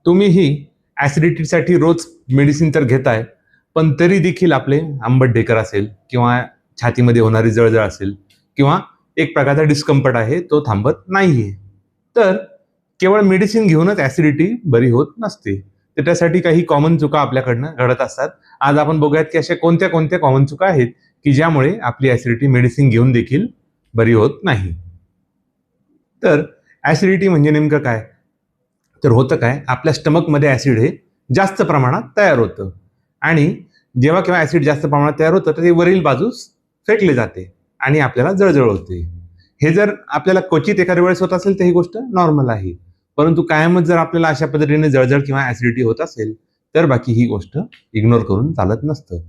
तुम्हीही ॲसिडिटीसाठी रोज मेडिसिन तर घेताय, पण तरी देखील आपले आंबट ढेकर असेल किंवा छातीमध्ये होणारी जळजळ असेल किंवा एक प्रकारचा डिस्कम्फर्ट आहे तो थांबत नाहीये. तर केवळ मेडिसिन घेऊनच ॲसिडिटी बरी होत नसते. तर त्यासाठी काही कॉमन चुका आपल्याकडनं घडत असतात. आज आपण बघूयात की अशा कोणत्या कोणत्या कॉमन चुका आहेत की ज्यामुळे आपली ॲसिडिटी मेडिसिन घेऊन देखील बरी होत नाही. तर ॲसिडिटी म्हणजे नेमकं काय? तर होतं काय, आपल्या स्टमकमध्ये ॲसिड हे जास्त प्रमाणात तयार होतं आणि जेव्हा केव्हा ॲसिड जास्त प्रमाणात तयार होतं तर ते वरील बाजूस फेकले जाते आणि आपल्याला जळजळ होते. हे जर आपल्याला क्वचित एखाद्या वेळेस होत असेल तर ही गोष्ट नॉर्मल आहे, परंतु कायमच जर आपल्याला अशा पद्धतीने जळजळ किंवा ॲसिडिटी होत असेल तर बाकी ही गोष्ट इग्नोर करून चालत नसतं.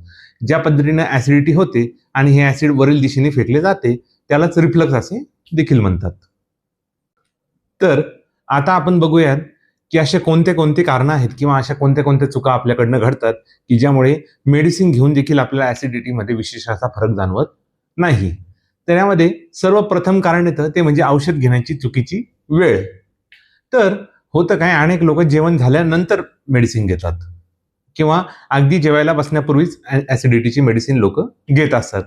ज्या पद्धतीने ॲसिडिटी होते आणि हे ॲसिड वरील दिशेने फेकले जाते त्यालाच रिफ्लक्स असे देखील म्हणतात. तर आता आपण बघूयात की अशा कोणते कोणते कारणं आहेत किंवा अशा कोणत्या कोणत्या चुका आपल्याकडनं घडतात की ज्यामुळे मेडिसिन घेऊन देखील आपल्याला ॲसिडिटीमध्ये विशेष असा फरक जाणवत नाही. तर यामध्ये सर्वप्रथम कारण येतं ते म्हणजे औषध घेण्याची चुकीची वेळ. तर होतं काय, अनेक लोक जेवण झाल्यानंतर मेडिसिन घेतात किंवा अगदी जेवायला बसण्यापूर्वीच ॲसिडिटीची मेडिसिन लोक घेत असतात.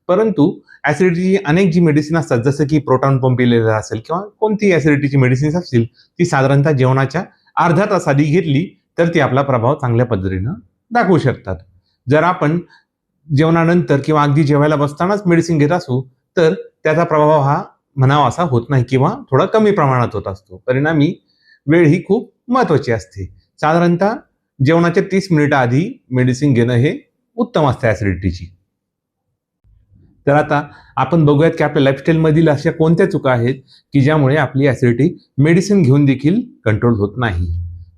परंतु ॲसिडिटीची अनेक जी मेडिसिन असतात जसं की प्रोटॉन पंप इलेला असेल किंवा कोणतीही ॲसिडिटीची मेडिसिन्स असतील ती साधारणतः जेवणाच्या अर्ध्या तास आधी घेतली तर ती आपला प्रभाव चांगल्या पद्धतीनं दाखवू शकतात. जर आपण जेवणानंतर किंवा अगदी जेवायला बसतानाच मेडिसिन घेत असू तर त्याचा प्रभाव हा म्हणावा असा होत नाही किंवा थोडा कमी प्रमाणात होत असतो. परिणामी वेळ ही खूप महत्वाची असते. साधारणतः जेवणाच्या 30 मिनिटं आधी मेडिसिन घेणं हे उत्तम असतं ॲसिडिटीची. तर आता आपण बघूयात की आपल्या लाईफस्टाईलमधील अशा कोणत्या चुका आहेत की ज्यामुळे आपली ॲसिडिटी मेडिसिन घेऊन देखील कंट्रोल होत नाही.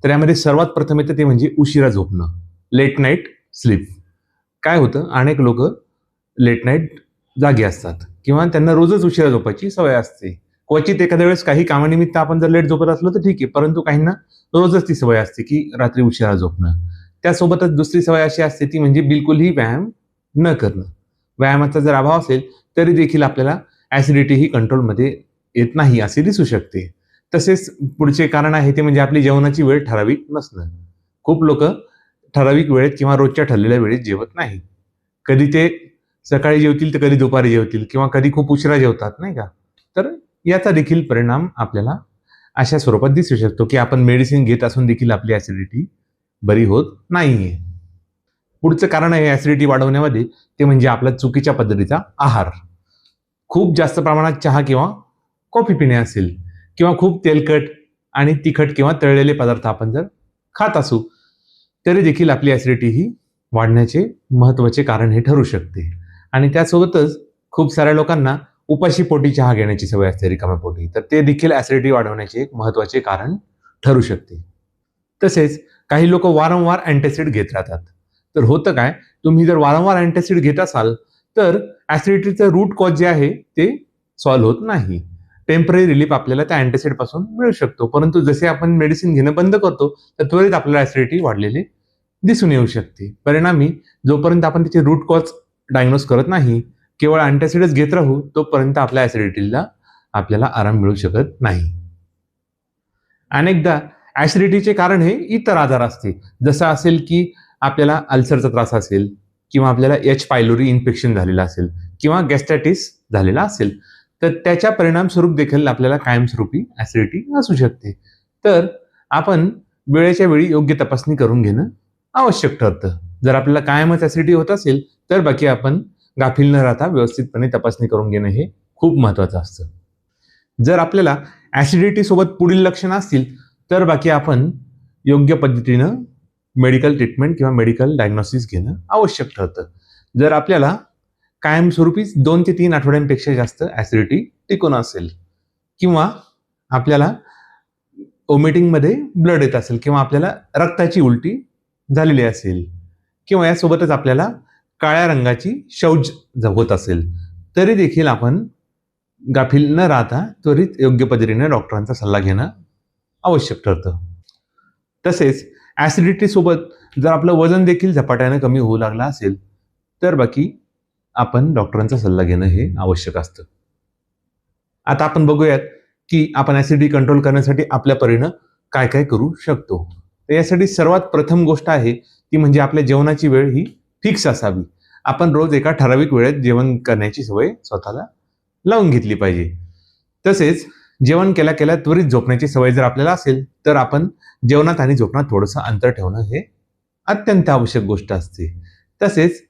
तर यामध्ये सर्वात प्रथम येतं ते म्हणजे उशिरा झोपणं, लेट नाईट स्लीप. काय होतं, अनेक लोक लेट नाईट जागी असतात किंवा त्यांना रोजच उशिरा झोपायची सवय असते. क्वचित एखाद्या वेळेस काही कामानिमित्त आपण जर लेट झोपत असलो तर ठीक आहे, परंतु काहींना रोजच ती सवय असते की रात्री उशिरा झोपणं. त्यासोबतच दुसरी सवय अशी असते ती म्हणजे बिलकुलही व्यायाम न करणं. व्यायामाचा जर अभाव असेल तरी देखील आपल्याला ॲसिडिटी ही कंट्रोलमध्ये येत नाही असे दिसू शकते. तसेच पुढचे कारण आहे ते म्हणजे आपली जेवणाची वेळ ठराविक नसणं. खूप लोक ठराविक वेळेत किंवा रोजच्या ठरलेल्या वेळेत जेवत नाही. कधी ते सकाळी जेवतील तर कधी दुपारी जेवतील किंवा कधी खूप उशिरा जेवतात, नाही का? तर याचा देखील परिणाम आपल्याला अशा स्वरूपात दिसू शकतो की आपण मेडिसिन घेत असून देखील आपली ॲसिडिटी बरी होत नाहीये. पुढचं कारण आहे ॲसिडिटी वाढवण्यामध्ये ते म्हणजे आपला चुकीच्या पद्धतीचा आहार. खूप जास्त प्रमाणात चहा किंवा कॉफी पिणे असेल किंवा खूप तेलकट आणि तिखट किंवा तळलेले पदार्थ आपण जर खात असू तरी देखील आपली ॲसिडिटी ही वाढण्याचे महत्त्वाचे कारण हे ठरू शकते. आणि त्यासोबतच खूप साऱ्या लोकांना उपाशी पोटी चहा घेण्याची सवय असते रिकाम्या पोटी, तर ते देखील ॲसिडिटी वाढवण्याचे एक महत्त्वाचे कारण ठरू शकते. तसेच काही लोक वारंवार अँटासिड घेत राहतात. तर होतं काय, तुम्ही जर वारंवार अँटासिड घेत असाल तर ॲसिडिटीचं रूट कॉज जे आहे ते सॉल्व्ह होत नाही. टेम्पररी रिलीफ आपल्याला त्या अँटासिड पासून मिळू शकतो, परंतु जसे आपण मेडिसिन घेणं बंद करतो तर त्वरित आपल्याला ॲसिडिटी वाढलेली दिसून येऊ शकते. परिणामी जोपर्यंत आपण त्याचे रूट कॉज डायग्नोज करत नाही, केवळ अँटासिडच घेत राहू तोपर्यंत आपल्या ॲसिडिटीला आपल्याला आराम मिळू शकत नाही. अनेकदा ॲसिडिटीचे कारण हे इतर आजार असते. जसं असेल की आपल्याला अल्सरचा त्रास असेल किंवा आपल्याला एच पायलोरी इन्फेक्शन झालेलं असेल किंवा गॅस्ट्रायटिस झालेला असेल तर त्याच्या परिणामस्वरूप देखील आपल्याला कायमस्वरूपी ॲसिडिटी असू शकते. तर आपण वेळेच्या वेळी योग्य तपासणी करून घेणं आवश्यक ठरतं. जर आपल्याला कायमच ॲसिडिटी होत असेल तर बाकी आपण गाफील न राहता व्यवस्थितपणे तपासणी करून घेणं हे खूप महत्त्वाचं असतं. जर आपल्याला ॲसिडिटी सोबत पुढील लक्षणं असतील तर बाकी आपण योग्य पद्धतीनं मेडिकल ट्रीटमेंट किंवा मेडिकल डायग्नोसिस घेणं आवश्यक ठरतं. जर आपल्याला कायमस्वरूपी 2 ते 3 आठवड्यांपेक्षा जास्त ॲसिडिटी टिकून असेल किंवा आपल्याला ओमिटिंगमध्ये ब्लड येत असेल किंवा आपल्याला रक्ताची उलटी झालेली असेल किंवा यासोबतच आपल्याला काळ्या रंगाची शौच होत असेल तरी देखील आपण गाफील न राहता त्वरित योग्य पद्धतीने डॉक्टरांचा सल्ला घेणं आवश्यक ठरतं. तसेच ॲसिडिटी सोबत जर आपलं वजन देखील झपाट्याने कमी होऊ लागलं असेल तर बाकी आपण डॉक्टरांचा सल्ला घेणं हे आवश्यक असतं. आता आपण बघूयात की आपण ॲसिडिटी कंट्रोल करण्यासाठी आपल्या परीनं काय काय करू शकतो. तर यासाठी सर्वात प्रथम गोष्ट आहे ती म्हणजे आपल्या जेवणाची वेळ ही फिक्स असावी. आपण रोज एका ठराविक वेळेत जेवण करण्याची सवय स्वतःला लावून घेतली पाहिजे. तसेच जेवण केल्या केल्या त्वरित झोपण्याची सवय जर आपल्याला असेल तर आपण जेवणात आणि झोपण्यात थोडंसं अंतर ठेवणं हे अत्यंत आवश्यक गोष्ट असते. तसेच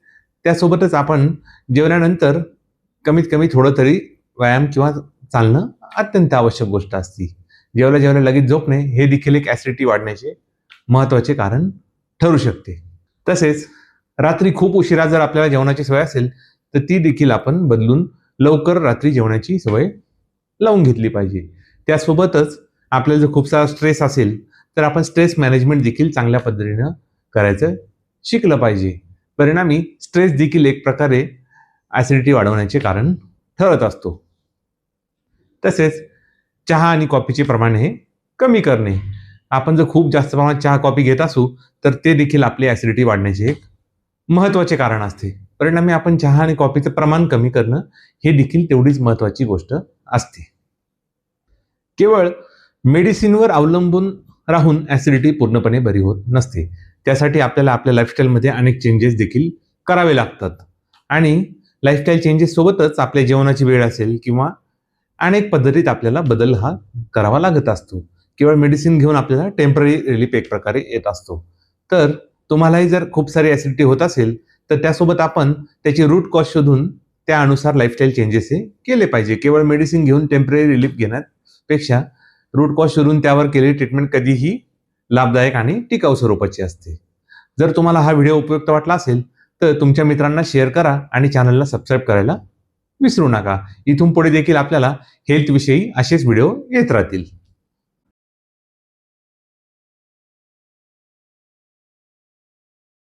त्यासोबतच आपण जेवणानंतर कमीत कमी थोडं तरी व्यायाम किंवा चालणं अत्यंत आवश्यक गोष्ट असते. जेवल्या जेवल्या लगेच झोपणे हे देखील एक ॲसिडिटी वाढण्याचे महत्त्वाचे कारण ठरू शकते. तसेच रात्री खूप उशिरा जर आपल्याला जेवणाची सवय असेल तर ती देखील आपण बदलून लवकर रात्री जेवण्याची सवय लावून घेतली पाहिजे. त्यासोबतच आपल्याला जर खूप सारा स्ट्रेस असेल तर आपण स्ट्रेस मॅनेजमेंट देखील चांगल्या पद्धतीनं करायचं शिकलं पाहिजे. परिणामी स्ट्रेस देखील एक प्रकारे ॲसिडिटी वाढवण्याचे कारण ठरत असतो. तसेच चहा आणि कॉफीचे प्रमाण हे कमी करणे. आपण जर खूप जास्त प्रमाणात चहा कॉफी घेत असू तर ते देखील आपली ॲसिडिटी वाढण्याचे एक महत्त्वाचे कारण असते. परिणामी आपण चहा आणि कॉफीचं प्रमाण कमी करणं हे देखील तेवढीच महत्त्वाची गोष्ट असते. केवळ मेडिसिनवर अवलंबून राहून ॲसिडिटी पूर्णपणे बरी होत नसते. त्यासाठी आपल्याला आपल्या लाईफस्टाईलमध्ये अनेक चेंजेस देखील करावे लागतात आणि लाईफस्टाईल चेंजेस सोबतच आपल्या जेवणाची वेळ असेल किंवा अनेक पद्धतीत आपल्याला बदल हा करावा लागत असतो. केवळ मेडिसिन घेऊन आपल्याला टेम्पररी रिलीफ एक प्रकारे येत असतो. तर तुम्हालाही जर खूप सारी ॲसिडिटी होत असेल तर त्यासोबत आपण त्याची रूट कॉज शोधून त्यानुसार लाईफस्टाईल चेंजेस हे केले पाहिजे. केवळ मेडिसिन घेऊन टेम्पररी रिलीफ घेण्यापेक्षा रूट कॉज शोधून त्यावर केलेली ट्रीटमेंट कधीही लाभदायक आणि टिकाऊ स्वरूपाची असते. जर तुम्हाला हा व्हिडिओ उपयुक्त वाटला असेल तर तुमच्या मित्रांना शेअर करा आणि चॅनलला सबस्क्राईब करायला विसरू नका. इथून पुढे देखील आपल्याला हेल्थविषयी असेच व्हिडिओ येत राहतील.